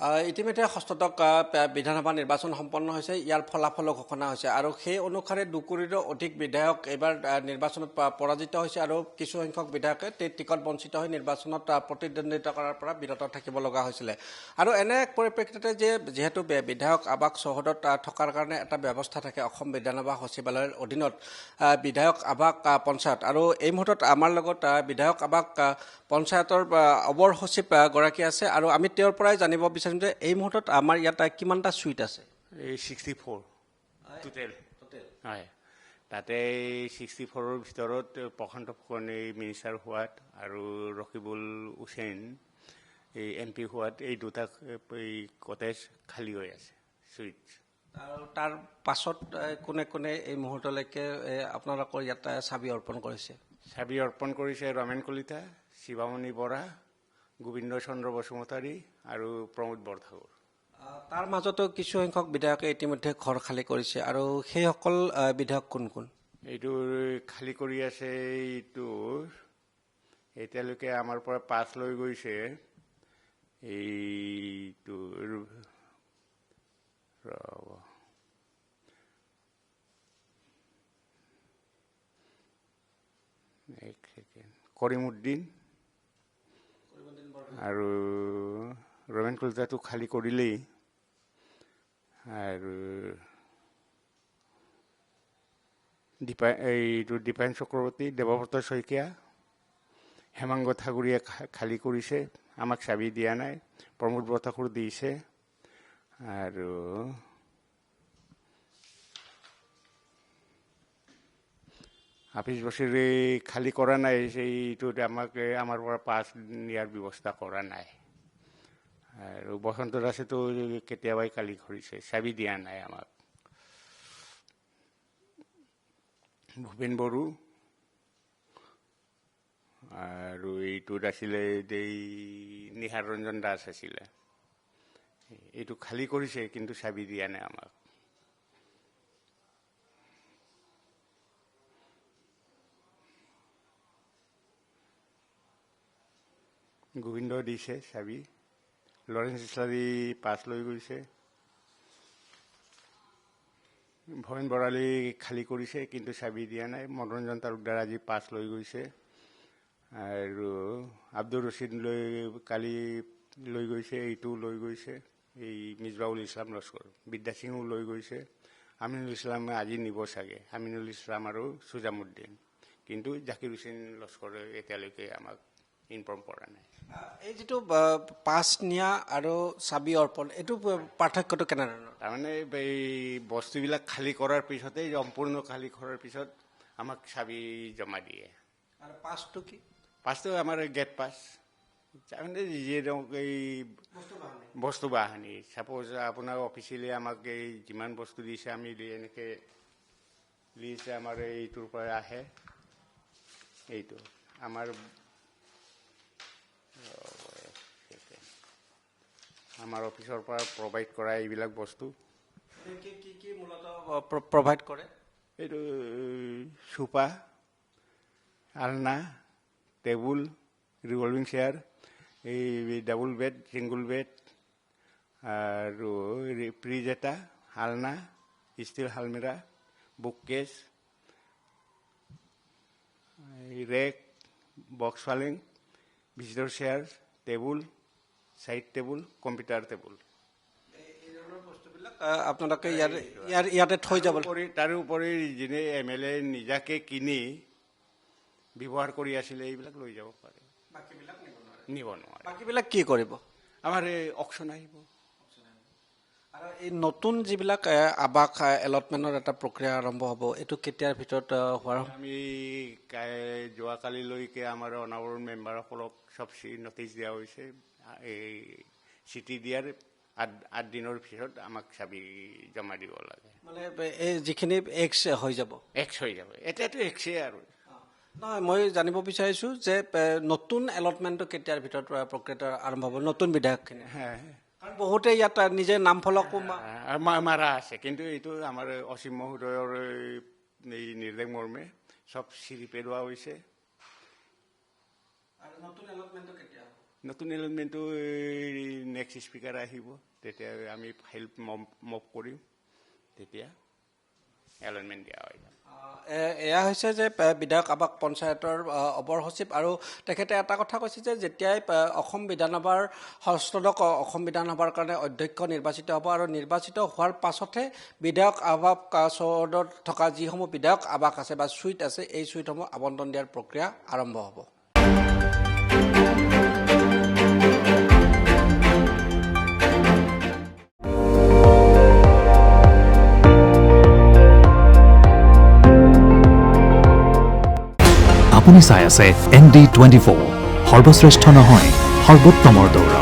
ইতিমধ্যে ষষ্ঠদশ বিধানসভা নিৰ্বাচন সম্পন্ন হৈছে। ইয়াৰ ফলাফলো ঘোষণা হৈছে আৰু সেই অনুসাৰে 2 কোটিৰো অধিক বিধায়ক এইবাৰ নিৰ্বাচনত পৰাজিত হৈছে আৰু কিছুসংখ্যক বিধায়কে টিকট বঞ্চিত হৈ নিৰ্বাচনত প্ৰতিদ্বন্দ্বিতা কৰাৰ পৰা বিৰত থাকিব লগা হৈছিলে। আৰু এনে এক পৰিপ্ৰেক্ষিততে যিহেতু বিধায়ক আৱাস চৌহদত থকাৰ কাৰণে এটা ব্যৱস্থা থাকে অসম বিধানসভা সচিবালয়ৰ অধীনত বিধায়ক আৱাস পঞ্চায়ত, আৰু এই মুহূৰ্তত আমাৰ লগত বিধায়ক আৱাস পঞ্চায়তৰ অবৰ সচিব গৰাকী আছে আৰু আমি তেওঁৰ পৰাই জানিব বিচাৰিম যে এই মুহূৰ্তত আমাৰ ইয়াত কিমানটা সুইট আছে। 64 টোটেল হয়। তাতে 64ৰ ভিতৰত প্ৰশান্ত ফুকনে মিনিষ্টাৰ হোৱাত আৰু ৰকিবুল হুছেইন এই MP হোৱাত এই দুটা কটেজ খালী হৈ আছে সুইট। আৰু তাৰ পাছত কোনে কোনে এই মুহূৰ্তলৈকে আপোনালোকৰ ইয়াত চাবি অৰ্পণ কৰিছে? চাবি অৰ্পণ কৰিছে ৰমেন কলিতা, শিৱামণি বৰা, গোবিন্দ চন্দ্ৰ বসুমতাৰী আৰু প্ৰমোদ বৰঠাকুৰ। তাৰ মাজতো কিছুসংখ্যক বিধায়কে ইতিমধ্যে ঘৰ খালী কৰিছে, আৰু সেইসকল বিধায়ক কোন কোন? এইটো খালী কৰি আছে। এতিয়ালৈকে আমাৰ পৰা 5 লৈ গৈছে। এইটো কৰিমুদ্দিন আৰু ৰমেন কলিতাটো খালী কৰিলেই, আৰু এইটো দীপায়ন চক্ৰৱৰ্তী, দেৱব্ৰত শইকীয়া, হেমাংগ ঠাকুৰীয়ে খালী কৰিছে, আমাক চাবি দিয়া নাই। প্ৰমোদ বৰঠাকুৰ দিছে, আৰু হাফিজ বছিৰে খালী কৰা নাই। এইটোত আমাৰ পৰা 5 নিয়াৰ ব্যৱস্থা কৰা নাই। আৰু বসন্ত দাসেতো কেতিয়াবাই খালী কৰিছে, চাবি দিয়া নাই আমাক। ভূপেন বড়ো আৰু এইটোত আছিলে নিহাৰ ৰঞ্জন দাস আছিলে, এইটো খালী কৰিছে কিন্তু চাবি দিয়া নাই আমাক। গোবিন্দ দিছে চাবি। লৰেন্স ইছলাৰী 5 লৈ গৈছে। ভৱেন বৰালী খালী কৰিছে কিন্তু চাবি দিয়া নাই। মনোৰঞ্জন তালুকদাৰ আজি 5 লৈ গৈছে, আৰু আব্দুল ৰছিদ কালি লৈ গৈছে, এইটো লৈ গৈছে। এই মিজবাউল ইছলাম লস্কৰ, বিদ্যা সিঙো লৈ গৈছে। আমিনুল ইছলামে আজি নিব চাগে, আমিনুল ইছলাম আৰু সুজামুদ্দিন, কিন্তু জাকিৰ হুছেইন লস্কৰে এতিয়ালৈকে আমাক ইনফৰ্ম কৰা নাই। এই যিটো 5 নিয়া আৰু চাবি অৰ্পণ, এইটো পাৰ্থক্যটো কেনেধৰণৰ? তাৰমানে এই বস্তুবিলাক খালী কৰাৰ পিছতে, সম্পূৰ্ণ খালী কৰাৰ পিছত আমাক চাবি জমা দিয়ে। আৰু পাছটো কি? পাছটো আমাৰ গেট পাছ। তাৰমানে এই বস্তু বাহানি, চাপ'জ আপোনাৰ অফিচিয়েলি আমাক এই যিমান বস্তু দিছে আমি এনেকৈ লিষ্ট আমাৰ এইটোৰ পৰা আহে। এইটো আমাৰ অফিচৰ পৰা প্ৰভাইড কৰা এইবিলাক বস্তু। কি মূলতঃ প্ৰভাইড কৰে? এইটো চোফা, আলনা, টেবুল, ৰিভলভিং চেয়াৰ, এই ডাবল বেড, ছিংগুল বেড, আৰু ফ্ৰিজ এটা, আলনা, ষ্টীল আলমিৰা, বুক কেছ, ৰেক, বক্স ফালিং, visitor chair, table, side table, computer table. আপোনালোকে ইয়াতে থৈ যাব। তাৰোপৰি যিনে MLA নিজাকে কিনি ব্যৱহাৰ কৰি আছিলে এইবিলাক লৈ যাব পাৰে, নিব নোৱাৰে। বাকীবিলাক কি কৰিব? আমাৰ এই অকশ্যন আহিব। আৰু এই নতুন যিবিলাক আৱাস এলটমেণ্টৰ এটা প্ৰক্ৰিয়া আৰম্ভ হ'ব, এইটো কেতিয়াৰ ভিতৰত হোৱাৰ? আমি যোৱাকালিলৈকে আমাৰ অনাবৰণ মেম্বাৰসকলক চব নটিচ দিয়া হৈছে। এই চিঠি দিয়াৰ 8 দিনৰ পিছত আমাক চাবি জমা দিব লাগে। মানে এই যিখিনি এক্স হৈ যাব, এতিয়াতো এক্সেই আৰু। নহয়, মই জানিব বিচাৰিছোঁ যে নতুন এলটমেণ্টটো কেতিয়াৰ ভিতৰত প্ৰক্ৰিয়াটো আৰম্ভ হ'ব, নতুন বিধায়কখিনি? কাৰণ বহুতে ইয়াত নিজে নাম ফলকো মাৰা আছে, কিন্তু এইটো আমাৰ অসীম মহোদয়ৰ এই নিৰ্দেশ মৰ্মে চব চিৰি পেলোৱা হৈছে। আৰু নতুন এলটমেণ্টটো কেতিয়া? নতুন এলটমেণ্টটো নেক্সট স্পীকাৰ আহিব, তেতিয়া আমি ফাইল মভ কৰিম, তেতিয়া এলটমেণ্ট দিয়া হয়। এয়া হৈছে যে বিধায়ক আৱাস পঞ্চায়তৰ অবৰ সচিব, আৰু তেখেতে এটা কথা কৈছে যে যেতিয়াই অসম বিধানসভাৰ ষষ্ঠদশ অসম বিধানসভাৰ কাৰণে অধ্যক্ষ নিৰ্বাচিত হ'ব, আৰু নিৰ্বাচিত হোৱাৰ পাছতহে বিধায়ক আৱাস চৌহদত থকা যিসমূহ বিধায়ক আৱাস আছে বা চুইট আছে, এই চুইটসমূহ আবণ্টন দিয়াৰ প্ৰক্ৰিয়া আৰম্ভ হ'ব। আপুনি চাই আছে ND24, সৰ্বশ্ৰেষ্ঠ নহয় সৰ্বোত্তমৰ দৌৰ।